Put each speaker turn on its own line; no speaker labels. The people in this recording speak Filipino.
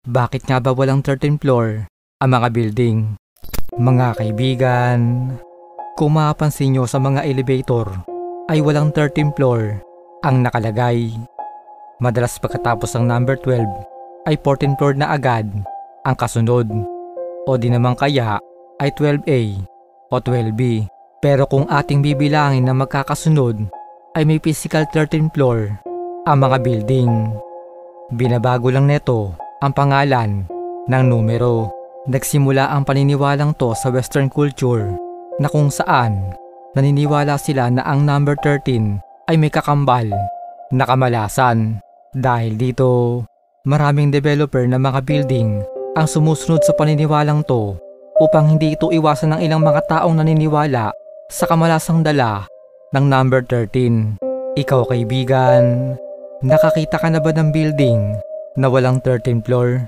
Bakit nga ba walang 13th floor ang mga building? Mga kaibigan, kung mapapansin nyo sa mga elevator ay walang 13th floor ang nakalagay. Madalas pagkatapos ng number 12 ay 14th floor na agad ang kasunod. O di naman kaya ay 12A o 12B. Pero kung ating bibilangin na magkakasunod ay may physical 13th floor ang mga building. Binabago lang neto ang pangalan ng numero. Nagsimula ang paniniwalang to sa Western culture na kung saan naniniwala sila na ang number 13 ay may kakambal na kamalasan. Dahil dito, maraming developer ng mga building ang sumusunod sa paniniwalang to upang hindi ito iwasan ng ilang mga taong naniniwala sa kamalasang dala ng number 13. Ikaw kaibigan, nakakita ka na ba ng building na walang 13th floor?